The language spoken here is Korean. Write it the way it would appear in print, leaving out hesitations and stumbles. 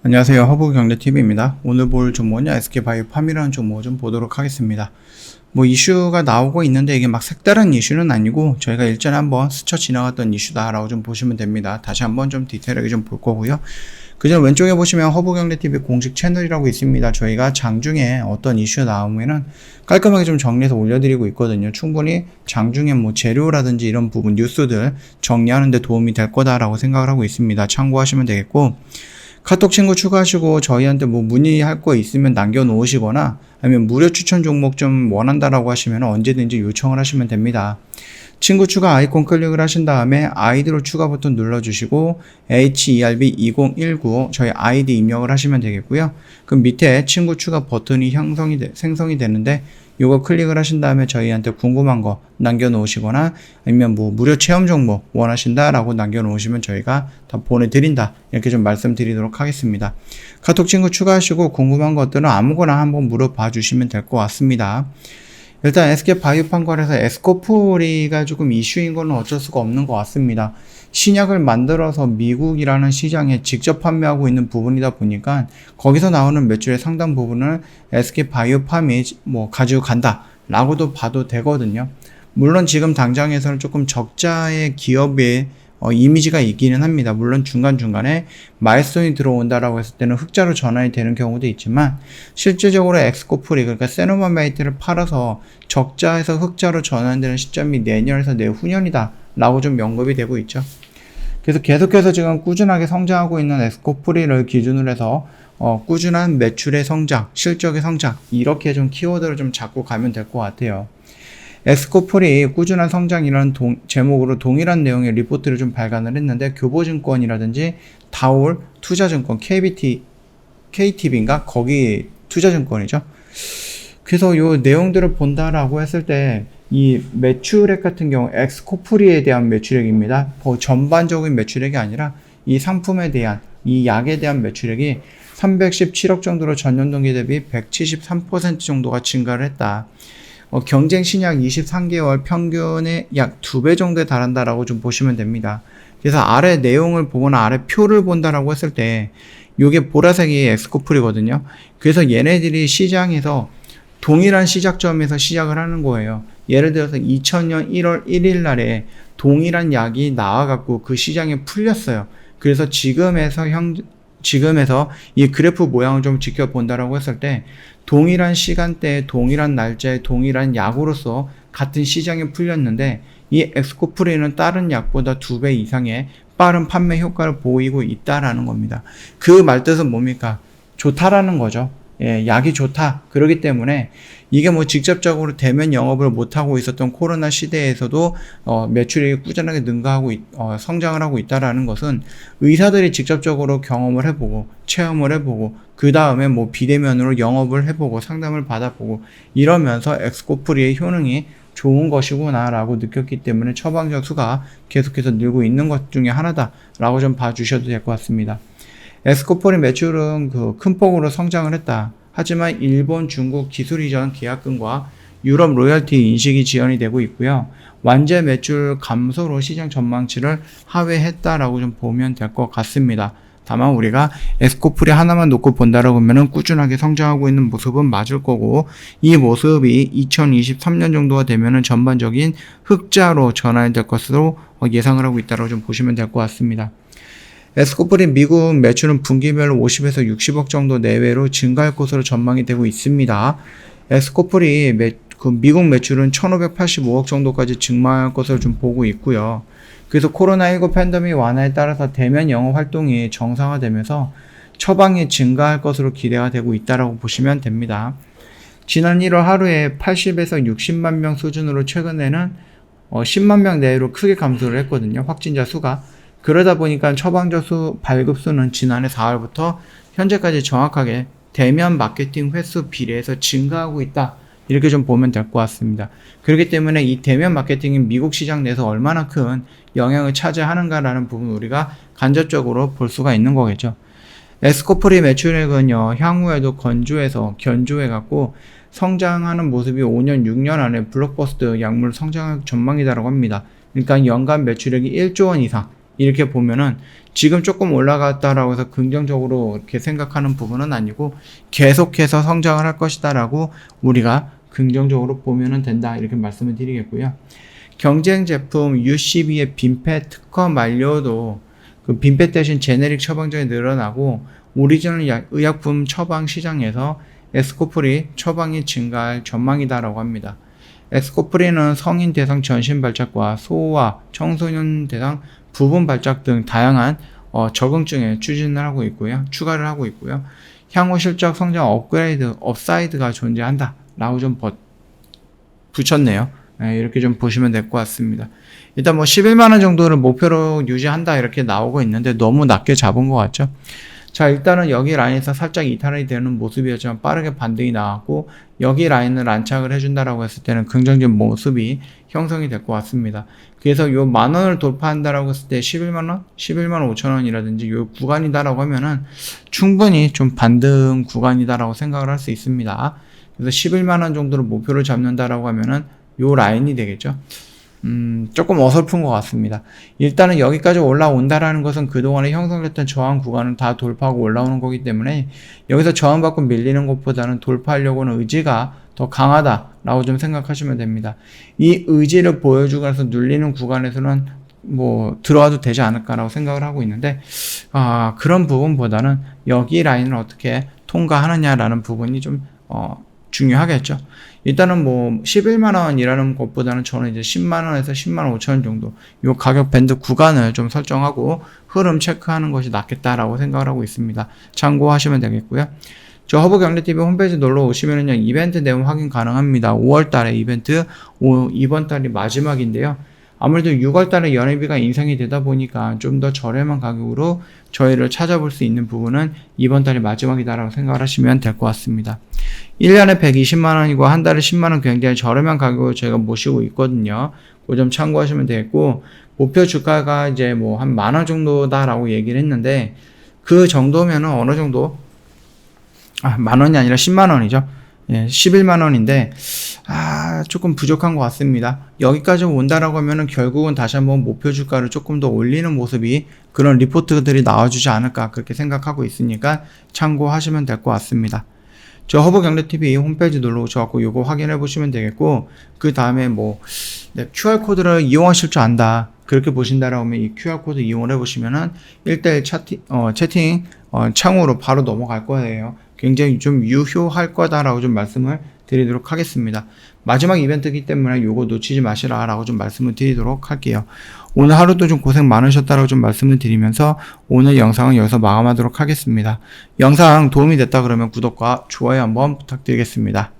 안녕하세요. 허브경제TV입니다. 오늘 볼 종목은요, SK바이오팜이라는 종목을 좀 보도록 하겠습니다. 뭐 이슈가 나오고 있는데 이게 막 색다른 이슈는 아니고 저희가 일전에 한번 스쳐 지나갔던 이슈다라고 좀 보시면 됩니다. 다시 한번 좀 디테일하게 좀 볼 거고요. 그전 왼쪽에 보시면 허브경제TV 공식 채널이라고 있습니다. 저희가 장중에 어떤 이슈 나오면은 깔끔하게 좀 정리해서 올려드리고 있거든요. 충분히 장중에 뭐 재료라든지 이런 부분 뉴스들 정리하는 데 도움이 될 거다라고 생각을 하고 있습니다. 참고하시면 되겠고, 카톡 친구 추가하시고 저희한테 뭐 문의할 거 있으면 남겨놓으시거나 아니면 무료 추천 종목 좀 원한다라고 하시면 언제든지 요청을 하시면 됩니다. 친구 추가 아이콘 클릭을 하신 다음에 아이디로 추가 버튼 눌러주시고 HERB2019 저희 아이디 입력을 하시면 되겠고요. 그럼 밑에 친구 추가 버튼이 생성이 되는데 요거 클릭을 하신 다음에 저희한테 궁금한 거 남겨놓으시거나 아니면 뭐 무료 체험 종목 원하신다라고 남겨놓으시면 저희가 다 보내드린다 이렇게 좀 말씀드리도록 하겠습니다. 카톡 친구 추가하시고 궁금한 것들은 아무거나 한번 물어봐 주시면 될 것 같습니다. 일단 SK바이오팜과에서 에스코프리가 조금 이슈인 거는 어쩔 수가 없는 것 같습니다. 신약을 만들어서 미국이라는 시장에 직접 판매하고 있는 부분이다 보니까 거기서 나오는 매출의 상당 부분을 SK바이오팜이 뭐 가지고 간다 라고도 봐도 되거든요. 물론 지금 당장에서는 조금 적자의 기업의 이미지가 있기는 합니다. 물론 중간중간에 마일스톤이 들어온다라고 했을 때는 흑자로 전환이 되는 경우도 있지만 실제적으로 엑스코프리 그러니까 세노마메이트를 팔아서 적자에서 흑자로 전환되는 시점이 내년에서 내후년이다 라고 좀 언급이 되고 있죠. 그래서 계속해서 지금 꾸준하게 성장하고 있는 엑스코프리를 기준으로 해서 꾸준한 매출의 성장, 실적의 성장 이렇게 좀 키워드를 좀 잡고 가면 될 것 같아요. 엑스코플이 꾸준한 성장이라는 제목으로 동일한 내용의 리포트를 좀 발간을 했는데 교보증권이라든지 다올 투자증권 KTB인가? 거기 투자증권이죠. 그래서 요 내용들을 본다라고 했을 때 이 매출액 같은 경우 엑스코프리에 대한 매출액입니다. 전반적인 매출액이 아니라 이 상품에 대한 이 약에 대한 매출액이 317억 정도로 전년 동기 대비 173% 정도가 증가를 했다. 경쟁 신약 23개월 평균의 약 2배 정도에 달한다라고 좀 보시면 됩니다. 그래서 아래 내용을 보거나 아래 표를 본다라고 했을 때 요게 보라색이 엑스코플이거든요. 그래서 얘네들이 시장에서 동일한 시작점에서 시작을 하는 거예요. 예를 들어서 2000년 1월 1일 날에 동일한 약이 나와갖고 그 시장에 풀렸어요. 그래서 지금에서 이 그래프 모양을 좀 지켜본다라고 했을 때 동일한 시간대에 동일한 날짜에 동일한 약으로서 같은 시장에 풀렸는데 이 엑스코프리는 다른 약보다 2배 이상의 빠른 판매 효과를 보이고 있다라는 겁니다. 그 말뜻은 뭡니까? 좋다라는 거죠. 예, 약이 좋다. 그렇기 때문에 이게 뭐 직접적으로 대면 영업을 못하고 있었던 코로나 시대에서도 매출이 꾸준하게 능가하고 성장을 하고 있다라는 것은 의사들이 직접적으로 경험을 해보고 체험을 해보고 그 다음에 뭐 비대면으로 영업을 해보고 상담을 받아보고 이러면서 엑스코프리의 효능이 좋은 것이구나 라고 느꼈기 때문에 처방전 수가 계속해서 늘고 있는 것 중에 하나다 라고 좀 봐주셔도 될 것 같습니다. 엑스코프리 매출은 큰 폭으로 성장을 했다. 하지만 일본, 중국 기술 이전 계약금과 유럽 로열티 인식이 지연이 되고 있고요. 완제 매출 감소로 시장 전망치를 하회했다라고 좀 보면 될 것 같습니다. 다만 우리가 엑스코프리 하나만 놓고 본다라고 하면은 꾸준하게 성장하고 있는 모습은 맞을 거고 이 모습이 2023년 정도가 되면은 전반적인 흑자로 전환이 될 것으로 예상을 하고 있다고 좀 보시면 될 것 같습니다. 엑스코프리 미국 매출은 분기별로 50에서 60억 정도 내외로 증가할 것으로 전망이 되고 있습니다. 엑스코프리 미국 매출은 1585억 정도까지 증가할 것으로 좀 보고 있고요. 그래서 코로나19 팬데믹 완화에 따라서 대면 영업 활동이 정상화되면서 처방이 증가할 것으로 기대가 되고 있다고 보시면 됩니다. 지난 1월 하루에 80에서 60만 명 수준으로 최근에는 10만 명 내외로 크게 감소를 했거든요. 확진자 수가. 그러다 보니까 처방전 발급 수는 지난해 4월부터 현재까지 정확하게 대면 마케팅 횟수 비례해서 증가하고 있다. 이렇게 좀 보면 될 것 같습니다. 그렇기 때문에 이 대면 마케팅이 미국 시장 내에서 얼마나 큰 영향을 차지하는가라는 부분 우리가 간접적으로 볼 수가 있는 거겠죠. 엑스코프리 매출액은요, 향후에도 견조해갖고 성장하는 모습이 5년, 6년 안에 블록버스터 약물 성장 전망이다라고 합니다. 그러니까 연간 매출액이 1조 원 이상, 이렇게 보면은 지금 조금 올라갔다라고 해서 긍정적으로 이렇게 생각하는 부분은 아니고 계속해서 성장을 할 것이다라고 우리가 긍정적으로 보면은 된다 이렇게 말씀을 드리겠고요. 경쟁 제품 UCB의 빈패 특허 만료도 그 빈패 대신 제네릭 처방전이 늘어나고 오리지널 의약품 처방 시장에서 에스코프리 처방이 증가할 전망이다라고 합니다. 에스코프리는 성인 대상 전신 발작과 소아, 청소년 대상 부분 발작 등 다양한 적응증에 추진을 하고 있고요. 추가를 하고 있고요. 향후 실적 성장 업사이드가 존재한다 라고 좀 붙였네요. 네, 이렇게 좀 보시면 될 것 같습니다. 일단 뭐 11만원 정도를 목표로 유지한다 이렇게 나오고 있는데 너무 낮게 잡은 것 같죠? 자, 일단은 여기 라인에서 살짝 이탈이 되는 모습이었지만 빠르게 반등이 나왔고 여기 라인을 안착을 해준다라고 했을 때는 긍정적인 모습이 형성이 될 것 같습니다. 그래서 요 만원을 돌파한다라고 했을 때 11만원, 11만 5천원이라든지 요 구간이다라고 하면은 충분히 좀 반등 구간이다라고 생각을 할 수 있습니다. 그래서 11만원 정도를 목표로 잡는다라고 하면은 요 라인이 되겠죠. 조금 어설픈 것 같습니다. 일단은 여기까지 올라온다라는 것은 그동안에 형성됐던 저항 구간을 다 돌파하고 올라오는 거기 때문에 여기서 저항받고 밀리는 것보다는 돌파하려고는 의지가 더 강하다라고 좀 생각하시면 됩니다. 이 의지를 보여주고 나서 눌리는 구간에서는 뭐 들어와도 되지 않을까라고 생각을 하고 있는데 그런 부분보다는 여기 라인을 어떻게 통과하느냐라는 부분이 좀 중요하겠죠. 일단은 뭐 11만원이라는 것보다는 저는 이제 10만원에서 10만 5천원 정도 요 가격 밴드 구간을 좀 설정하고 흐름 체크하는 것이 낫겠다라고 생각을 하고 있습니다. 참고하시면 되겠고요. 저 허브경제TV 홈페이지 놀러 오시면은요, 이벤트 내용 확인 가능합니다. 5월달에 이벤트, 이번 달이 마지막인데요. 아무래도 6월달에 연회비가 인상이 되다 보니까 좀 더 저렴한 가격으로 저희를 찾아볼 수 있는 부분은 이번 달이 마지막이다라고 생각을 하시면 될 것 같습니다. 1년에 120만원이고 한 달에 10만원 굉장히 저렴한 가격으로 저희가 모시고 있거든요. 그 점 참고하시면 되겠고, 목표 주가가 이제 뭐 한 만원 정도다라고 얘기를 했는데, 그 정도면은 어느 정도, 만원이 아니라 10만원이죠. 예, 11만원인데, 조금 부족한 것 같습니다. 여기까지 온다라고 하면은 결국은 다시 한번 목표 주가를 조금 더 올리는 모습이 그런 리포트들이 나와주지 않을까 그렇게 생각하고 있으니까 참고하시면 될 것 같습니다. 저 허브경제TV 홈페이지 놀러 오셔갖고 요거 확인해 보시면 되겠고, 그 다음에 뭐, QR코드를 이용하실 줄 안다. 그렇게 보신다라고 하면 이 QR코드 이용을 해보시면은 1대1 채팅 창으로 바로 넘어갈 거예요. 굉장히 좀 유효할 거다라고 좀 말씀을 드리도록 하겠습니다. 마지막 이벤트이기 때문에 요거 놓치지 마시라 라고 좀 말씀을 드리도록 할게요. 오늘 하루도 좀 고생 많으셨다라고 좀 말씀을 드리면서 오늘 영상은 여기서 마감하도록 하겠습니다. 영상 도움이 됐다 그러면 구독과 좋아요 한번 부탁드리겠습니다.